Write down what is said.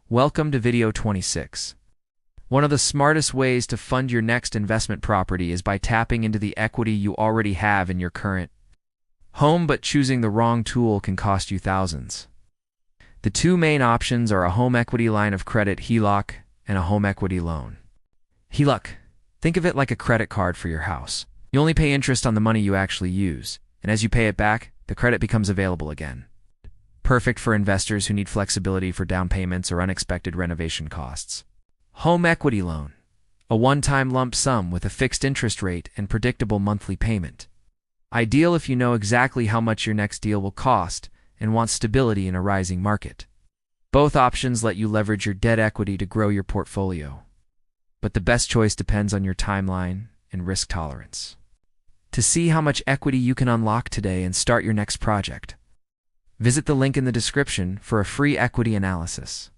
Welcome to video 26. One of the smartest ways to fund your next investment property is by tapping into the equity you already have in your current home, but choosing the wrong tool can cost you thousands. The two main options are a home equity line of credit HELOC and a home equity loan. HELOC. Think of it like a credit card for your house. You only pay interest on the money you actually use, and as you pay it back, the credit becomes available again. Perfect for investors who need flexibility for down payments or unexpected renovation costs. Home equity loan. A one-time lump sum with a fixed interest rate and predictable monthly payment. Ideal if you know exactly how much your next deal will cost and want stability in a rising market. Both options let you leverage your debt equity to grow your portfolio. But the best choice depends on your timeline and risk tolerance. To see how much equity you can unlock today and start your next project, visit the link in the description for a free equity analysis.